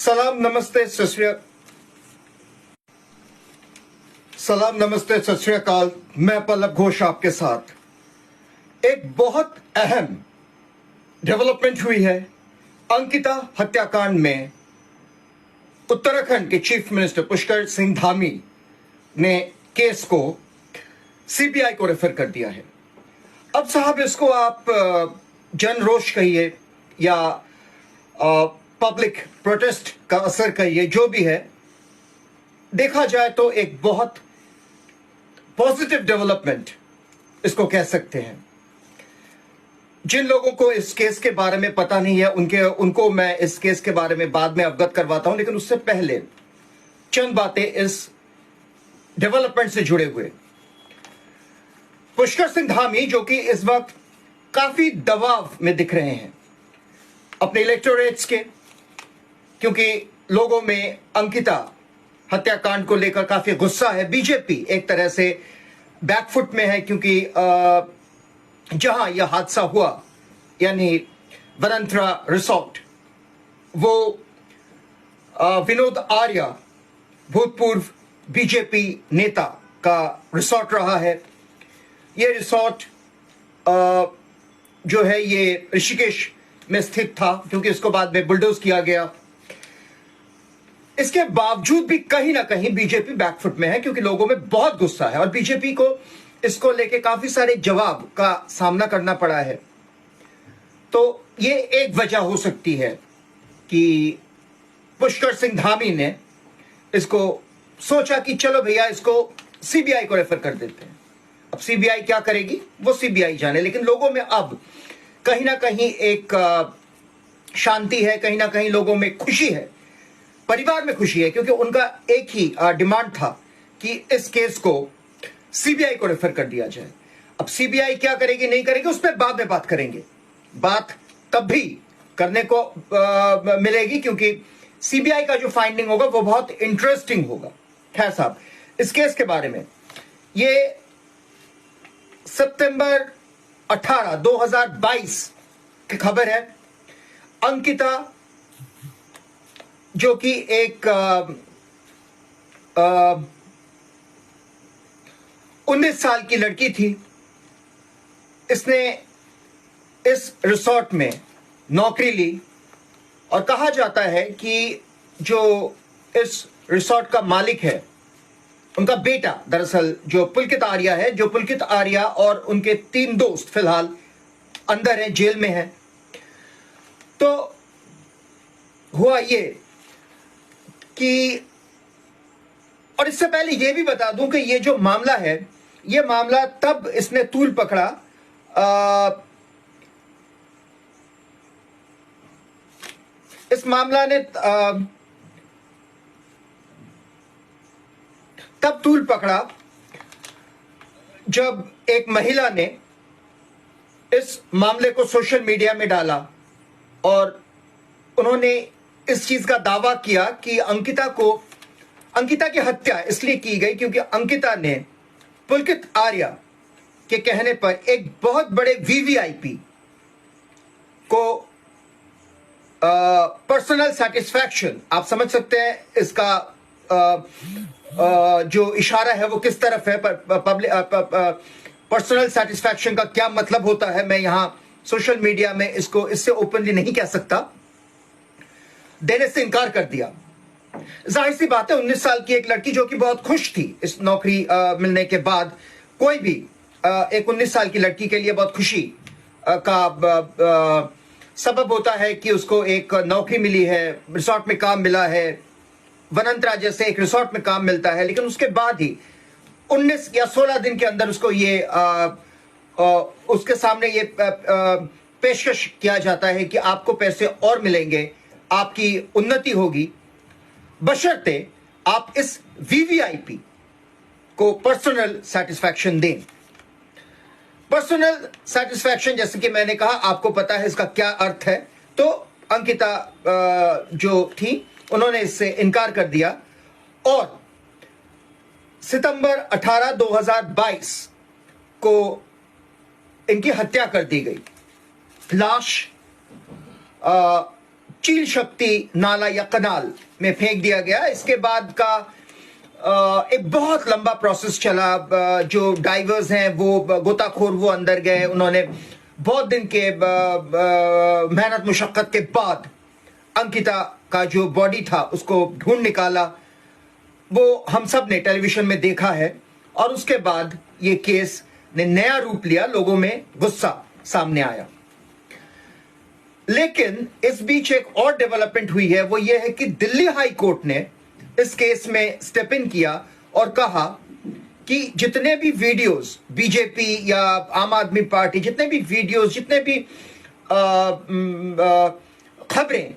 सलाम नमस्ते सत श्री अकाल। मैं पल्लव घोष आपके साथ। एक बहुत अहम डेवलपमेंट हुई है अंकिता हत्याकांड में। उत्तराखंड के चीफ मिनिस्टर पुष्कर सिंह धामी ने केस को सीबीआई को रेफर कर दिया है। अब साहब इसको आप जन रोष कहिए या पब्लिक प्रोटेस्ट का असर कहिए, जो भी है, देखा जाए तो एक बहुत पॉजिटिव डेवलपमेंट इसको कह सकते हैं। जिन लोगों को इस केस के बारे में पता नहीं है उनको मैं इस केस के बारे में बाद में अवगत करवाता हूं, लेकिन उससे पहले चंद बातें इस डेवलपमेंट से जुड़े हुए। पुष्कर सिंह धामी जो कि इस वक्त काफी दबाव में दिख रहे हैं अपने इलेक्टोरेट्स के, क्योंकि लोगों में अंकिता हत्याकांड को लेकर काफी गुस्सा है। बीजेपी एक तरह से बैकफुट में है, क्योंकि जहां यह हादसा हुआ यानी वनंतरा रिसोर्ट, वो विनोद आर्या भूतपूर्व बीजेपी नेता का रिसोर्ट रहा है। यह रिसोर्ट जो है ये ऋषिकेश में स्थित था, क्योंकि इसको बाद में बुलडोज किया गया। इसके बावजूद भी कहीं ना कहीं बीजेपी बैकफुट में है, क्योंकि लोगों में बहुत गुस्सा है और बीजेपी को इसको लेके काफी सारे जवाब का सामना करना पड़ा है। तो ये एक वजह हो सकती है कि पुष्कर सिंह धामी ने इसको सोचा कि चलो भैया इसको सीबीआई को रेफर कर देते हैं। अब सीबीआई क्या करेगी वो सीबीआई जाने, लेकिन लोगों में अब कहीं ना कहीं एक शांति है, कहीं ना कहीं लोगों में खुशी है, परिवार में खुशी है, क्योंकि उनका एक ही डिमांड था कि इस केस को सीबीआई को रेफर कर दिया जाए। अब सीबीआई क्या करेगी नहीं करेगी उस पर बाद में बात करेंगे। बात तब भी करने को मिलेगी, क्योंकि सीबीआई का जो फाइंडिंग होगा वो बहुत इंटरेस्टिंग होगा। खैर साहब, इस केस के बारे में, ये सितंबर 18, 2022 की खबर है। अंकिता जो कि एक 19 साल की लड़की थी, इसने इस रिसोर्ट में नौकरी ली और कहा जाता है कि जो इस रिसोर्ट का मालिक है उनका बेटा दरअसल जो पुलकित आर्या है, जो पुलकित आर्या और उनके 3 दोस्त फिलहाल अंदर हैं, जेल में हैं। तो हुआ ये कि, और इससे पहले यह भी बता दूं कि ये जो मामला है, ये मामला तब इसने तूल पकड़ा इस मामला ने तब तूल पकड़ा जब एक महिला ने इस मामले को सोशल मीडिया में डाला और उन्होंने इस चीज का दावा किया कि अंकिता की हत्या इसलिए की गई क्योंकि अंकिता ने पुलकित आर्या के कहने पर एक बहुत बड़े वीवीआईपी को पर्सनल सेटिस्फैक्शन, आप समझ सकते हैं इसका जो इशारा है वो किस तरफ है। पर्सनल सेटिस्फैक्शन का क्या मतलब होता है, मैं यहां सोशल मीडिया में इसको इससे ओपनली नहीं कह सकता, देने से इनकार कर दिया। जाहिर सी बात है, 19 साल की एक लड़की जो कि बहुत खुश थी इस नौकरी मिलने के बाद, कोई भी एक 19 साल की लड़की के लिए बहुत खुशी का सबब होता है कि उसको एक नौकरी मिली है, रिसोर्ट में काम मिला है, वनंतरा जैसे एक रिसोर्ट में काम मिलता है। लेकिन उसके बाद ही 19 या 16 दिन के अंदर उसको ये उसके सामने ये पेशकश किया जाता है कि आपको पैसे और मिलेंगे, आपकी उन्नति होगी, बशर्ते आप इस वीवीआईपी को पर्सनल सेटिस्फैक्शन दें। पर्सनल सेटिस्फैक्शन, जैसे कि मैंने कहा, आपको पता है इसका क्या अर्थ है। तो अंकिता जो थी उन्होंने इससे इनकार कर दिया और सितंबर 18, 2022 को इनकी हत्या कर दी गई। लाश चील शक्ति नाला या कनाल में फेंक दिया गया। इसके बाद का एक बहुत लंबा प्रोसेस चला। जो डाइवर्स हैं वो गोताखोर वो अंदर गए, उन्होंने बहुत दिन के मेहनत मुशक्कत के बाद अंकिता का जो बॉडी था उसको ढूंढ निकाला। वो हम सब ने टेलीविजन में देखा है और उसके बाद ये केस ने नया रूप लिया, लोगों में गुस्सा सामने आया। लेकिन इस बीच एक और डेवलपमेंट हुई है, वो ये है कि दिल्ली हाई कोर्ट ने इस केस में स्टेप इन किया और कहा कि जितने भी वीडियोस बीजेपी या आम आदमी पार्टी, जितने भी वीडियोस, जितने भी खबरें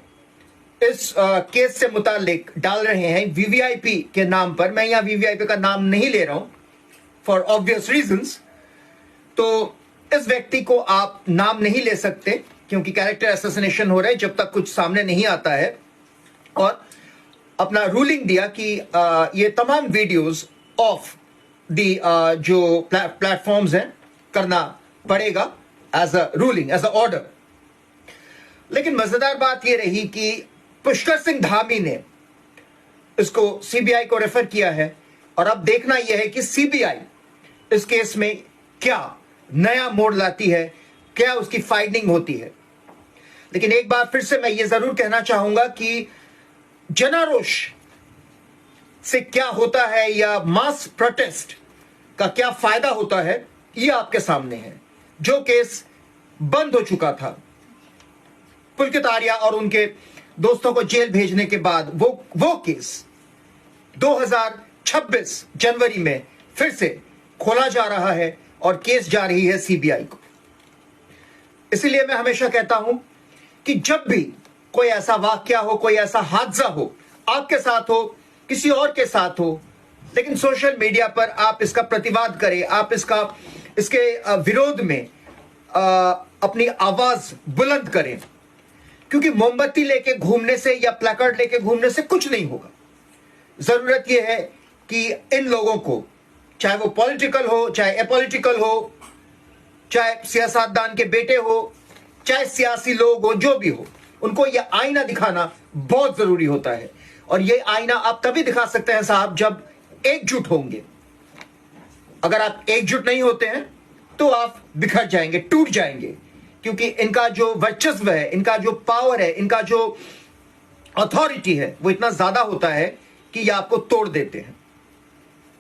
इस केस से मुतालिक डाल रहे हैं वीवीआईपी के नाम पर, मैं यहां वीवीआईपी का नाम नहीं ले रहा हूं फॉर ऑब्वियस रीजंस, तो इस व्यक्ति को आप नाम नहीं ले सकते क्योंकि कैरेक्टर असैसिनेशन हो रहा है जब तक कुछ सामने नहीं आता है। और अपना रूलिंग दिया कि ये तमाम वीडियोस ऑफ दी जो प्लेटफॉर्म्स हैं करना पड़ेगा as a ruling, as a order. लेकिन मजेदार बात यह रही कि पुष्कर सिंह धामी ने इसको सीबीआई को रेफर किया है और अब देखना यह है कि सीबीआई इस केस में क्या नया मोड़ लाती है, क्या उसकी फाइंडिंग होती है। लेकिन एक बार फिर से मैं ये जरूर कहना चाहूंगा कि जनारोष से क्या होता है या मास प्रोटेस्ट का क्या फायदा होता है, ये आपके सामने है। जो केस बंद हो चुका था, पुलकित आर्या और उनके दोस्तों को जेल भेजने के बाद वो केस 2026 जनवरी में फिर से खोला जा रहा है और केस जा रही है सीबीआई को। इसलिए मैं हमेशा कहता हूं कि जब भी कोई ऐसा वाकया हो, कोई ऐसा हादसा हो, आपके साथ हो, किसी और के साथ हो, लेकिन सोशल मीडिया पर आप इसका प्रतिवाद करें, आप इसके विरोध में अपनी आवाज बुलंद करें, क्योंकि मोमबत्ती लेके घूमने से या प्लेकार्ड लेके घूमने से कुछ नहीं होगा। जरूरत यह है कि इन लोगों को, चाहे वो पॉलिटिकल हो, चाहे अपॉलिटिकल हो, चाहे सियासतदान के बेटे हो, चाहे सियासी लोग हो, जो भी हो, उनको यह आईना दिखाना बहुत जरूरी होता है। और यह आईना आप तभी दिखा सकते हैं साहब जब एकजुट होंगे। अगर आप एकजुट नहीं होते हैं तो आप बिखर जाएंगे, टूट जाएंगे, क्योंकि इनका जो वर्चस्व है, इनका जो पावर है, इनका जो अथॉरिटी है, वो इतना ज्यादा होता है कि ये आपको तोड़ देते हैं।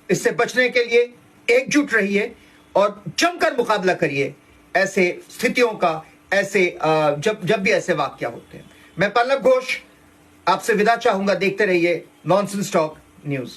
इससे बचने के लिए एकजुट रहिए और जमकर मुकाबला करिए ऐसे स्थितियों का, ऐसे जब भी ऐसे वाकया होते हैं। मैं पल्लव घोष आपसे विदा चाहूंगा। देखते रहिए नॉनसेंस टॉक न्यूज।